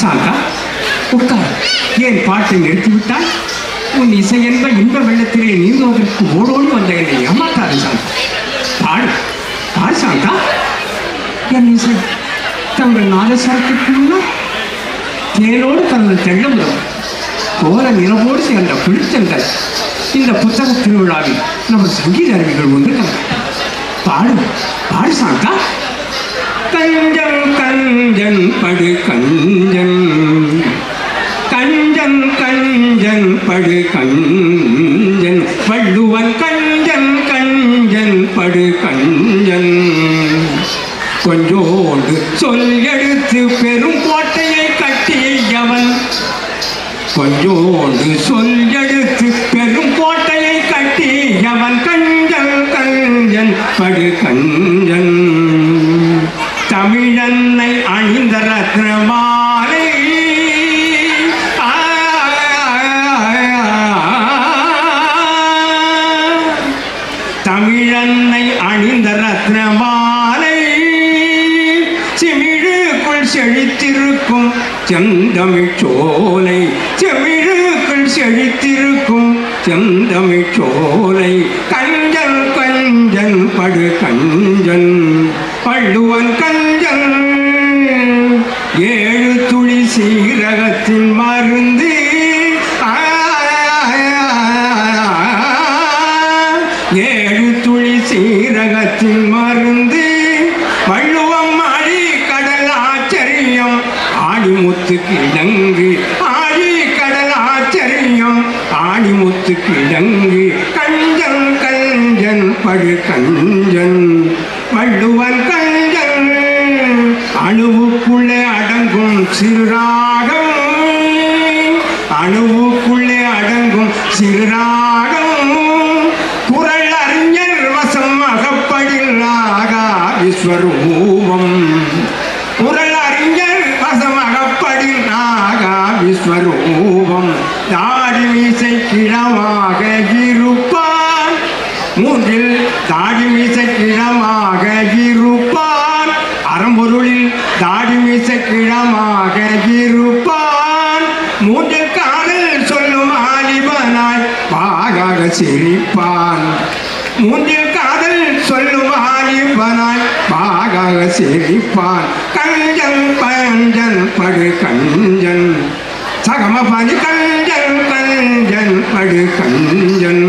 சாந்தா, உட்கார். ஏன் பாட்டை நிறுத்திவிட்டாய்? உன் இசை என்ப இன்ப வெள்ளத்திலே நீந்துவதற்கு ஓடோடி வந்த என்னை ஏமாத்தாது சாந்தா. பாடு பாடு சாந்தா. என் இசை தங்கள் நாதஸ்வரத்திற்குள்ள தேனோடு தங்கள் தெள்ளமுதம் கோல நிலவோடு சேர்ந்த பிடித்தங்கள் இந்த புத்தக திருவிழாவில் நமது சங்கீத அறிவிகள் ஒன்று பாடு பாடு சாந்தா. கஞ்சன் கஞ்சன் படு கஞ்சன், கஞ்சன் கஞ்சன் படு கஞ்சன், வள்ளுவன் கஞ்சன் கஞ்சன் படு கஞ்சன். கொஞ்சோடு சொல் எடுத்து பெரும் கோட்டையை கட்டியவன், கொஞ்சோடு சொல் எடுத்து பெரும் கோட்டையை கட்டியவன் கஞ்சன் கஞ்சன் படு கஞ்சன். தமிழன்னை அணிந்த ரத்னமாலை, தமிழன்னை அணிந்த ரத்னமாலை, செமிழுக்குள் செழித்திருக்கும் செந்தமிழ்ச்சோலை, செமிழுக்குள் செழித்திருக்கும் செந்தமிழ்ச்சோலை. கஞ்சன் கஞ்சன் படு கஞ்சன், வள்ளுவன் கஞ்சன். ஏழு துளி சீரகத்தின் மருந்து, ஏழு துளி சீரகத்தின் மருந்து. வள்ளுவம் ஆடி கடல் ஆச்சரியம் ஆடிமுத்து கிடங்கு, ஆடி கடல் ஆச்சரியம் ஆடிமுத்து கிடங்கு. கஞ்சன் கஞ்சன் படு கஞ்சன், வள்ளுவன் கஞ்சன். அணுவுக்குள்ளே அடங்கும் சிறுராகம், அணுவுக்குள்ளே அடங்கும் சிறுராகம். குரல் அறிஞர் வசம் அகப்படில் ஆகா விஸ்வரூபம், குரல் அறிஞர் வசம் அகப்படில் ஆகா விஸ்வரூபம். தாடி மீசை கிழமாக இருப்பான், மூன்றில் தாடி மீசை கிழமாக இருப்பான். அறம்பொருளில் தாடி மீசை கிழமாக இருப்பான். மூன்றில் காதல் சொல்லும் ஆலிபனாய் பாகாக சிரிப்பான், மூன்றில் காதல் சொல்லும் ஆலிபனாய் பாகாக சிரிப்பான். கஞ்சன் பஞ்சன் படு கஞ்சன், சகம பனி கஞ்சன் கஞ்சன் படு கஞ்சன்.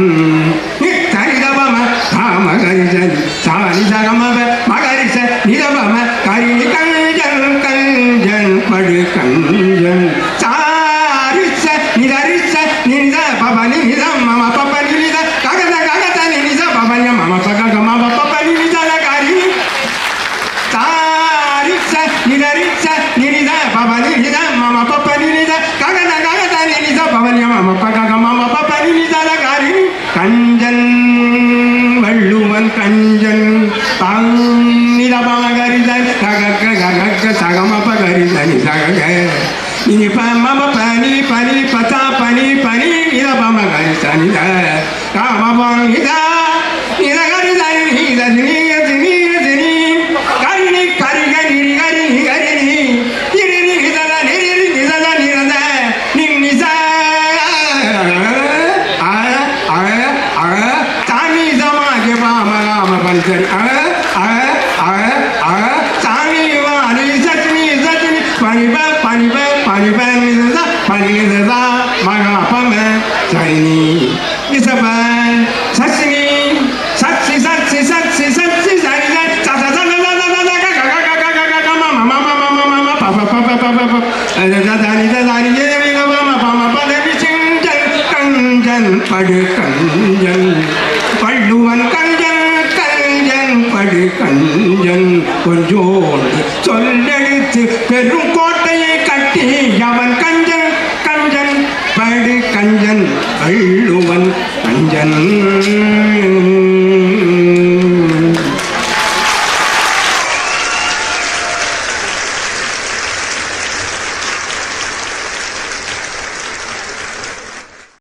நித்தரிதபம காமகரிசன் சாரி சகமப மகரிச நிதபம கரிணி கஞ்சன் கஞ்சன் படு கஞ்சன். சாரிச நிதரிச நித பபனி நித மம பபனி நித ககத ககத நித பபனி மம பக மம பபனி நித கரிணி. சாரிச நிதரிச நித பபனி நித மம பபனி நித ககத ககத நித பபனி மம பக மம பபனி நித கரிணி. கஞ்சன் வள்ளுவன் கஞ்சன் நிதபமகரிதன் ககக்க ககக்க சகமபகரிதனி சகக இனி மம பனி பனி பதா பனி பனி நிதபமகரிதனி காமபம் நித நிதகரிதனி நிதனி நிதனி நிதனி கரிணி கரிக நிரிகரி நிகரிணி நிரிரி நிதத நிரிரி நிதத நிரத நின்னிச தானி சமாகி பாம ராம பஞ்சரி